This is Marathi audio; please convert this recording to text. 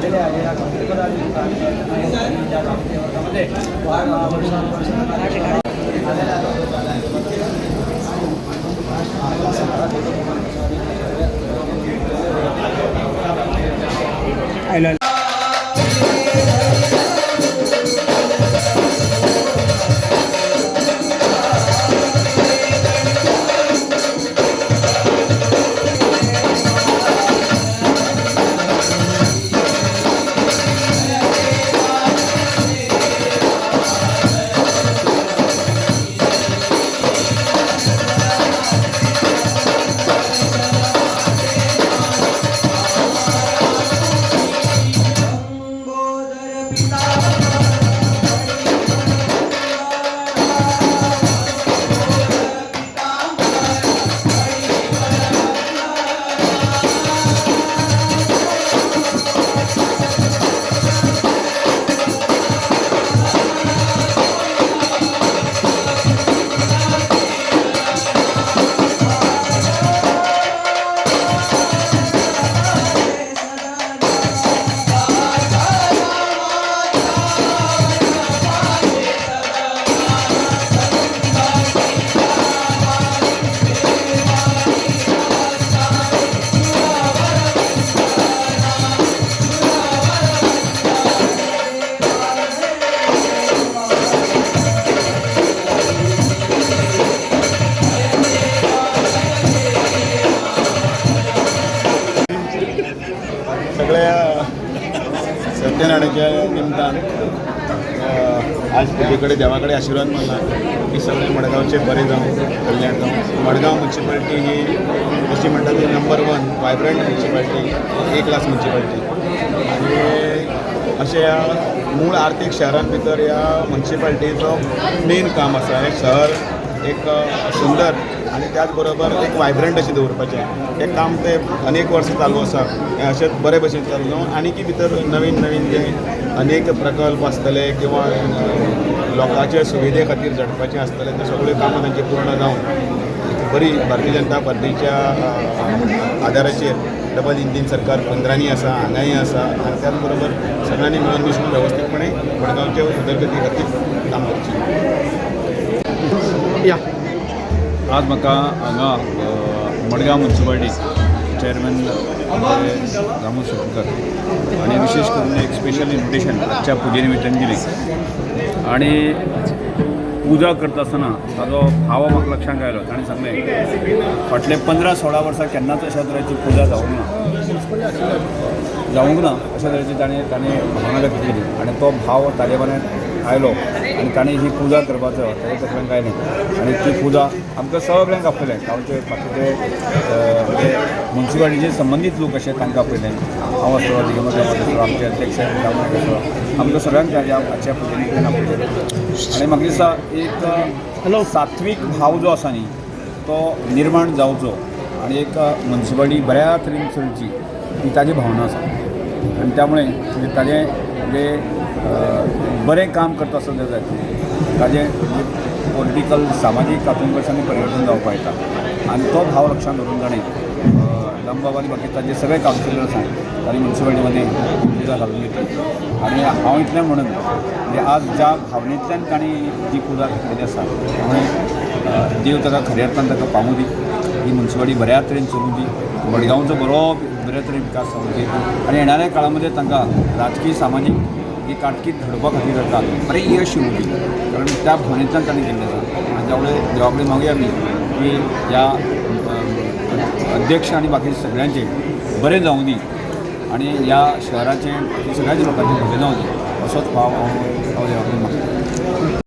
आलेले आहे या मंत्रिपद आणि ज्या गावठी वर्गामध्ये सगळ्या सत्यनारायणाच्या निमतान आज पूजेकडे देवाकडे आशीर्वाद मागला की सगळे मडगावचे बरे जावं, कल्याण जावं. मडगाव म्युन्सिपाल्टी ही अशी म्हणटा ती नंबर 1 वायब्रंट म्युन्सिपाल्टी, ए क्लास म्युन्सिपाल्टी. आणि अशें ह्या मूळ आर्थीक शहरान भितर ह्या म्युन्सिपाल्टीचो मेन काम आसा हें शहर एक सुंदर आणि त्याच बरोबर एक वायब्रंट अशें दवरपाचें. हें काम ते अनेक वर्सां चालू आसा. हें अशेंच बरे भशेन चालू जावन आनीक भितर नवीन नवीन जे अनेक प्रकल्प आसतले किंवा लोकांच्या सुविधे खातीर झडपाचें आसतलें ते सगळे कामां तांचे पूर्ण जावन बरी भारतीय जनता पार्टीच्या आदाराचेर डबल इंजीन सरकार पंदरांनी आसा, हांगाय आसा. आनी त्याच बरोबर सगळ्यांनी मिळून मिसळून वेवस्थीतपणे मडगांवच्या उदरगती खातीर काम करचें. या आज म्हाका हांगा मडगांव म्युन्सिपाल्टी चेअरमॅन रामू शेटकर आणि विशेष करून एक स्पेशल इन्विटेशन आजच्या पुजे निमित्तान दिलें. आणि पुजा करता आसतना ताजो भाव म्हाका लक्षांत आयलो. ताणें सांगलें फाटले 15-16 वर्सां केन्नाच अशा तरेची पुजा जावंक ना अशा तरेची ताणें भावना व्यक्त केली. आणि तो भाव ताजेबानान आयलो आणि ताणें ही पुजा करपाचो ताच्या तकलेंत आयलें. आणि ती पुजा आमकां सगळ्यांक आपयलें. गांवचे बाकीचे म्हणजे म्युन्सिपाल्टीचे संबंदीत लोक अशे तांकां आपयलें. हांव आसलो, दिगंबर आमचे अध्यक्ष आसलो, आमकां सगळ्यांक आजच्या पुजेन आपयलें. आणि म्हाका दिसता एक सात्वीक भाव जो आसा न्ही तो निर्माण जावचो आणि एक म्युन्सिपाल्टी बऱ्या तरेन चलची ही ताजी भावना आसा. आणि त्यामुळे म्हणजे ताजें म्हणजे बरें काम करता आसतना जाय ताजें पॉलिटिकल सामाजीक हातूंत कशें आनी परिवर्तन जावपाक येता. आणि तो भाव लक्षांत दवरून ताणें लंबाब आनी बाकी ताजे सगळे कावन्सिलर आसा तांणी म्युन्सिपाल्टीमध्ये पुजा घालून घेतली. आणि हांव इतलें म्हणून म्हणजे आज ज्या भावनेंतल्यान तांणी जी पुजा केलेली आसा त्यामुळे देव ताका खऱ्या अर्थान ताका पावूं दी. ही म्युन्सिपाल्टी बऱ्या तरेन चलूं दी. मडगांवचो बऱ्या तरेन विकास जावं दी. आणि येणाऱ्या काळामध्ये तांकां राजकीय सामाजीक ही काटकीत घडोवपा खातीर जाता बरें यश येवं दी. कारण त्या भावनेंतल्यान ताणें केल्लें आसा. आनी त्यामुळे देवाकडे मागुया आमी की ह्या अध्यक्ष आणि बाकी सगळ्यांचे बरें जावं दी आणि ह्या शहराचें सगळ्याच लोकांचें भलें जावं दी असोच भाव हांव देवा कडेन मागता.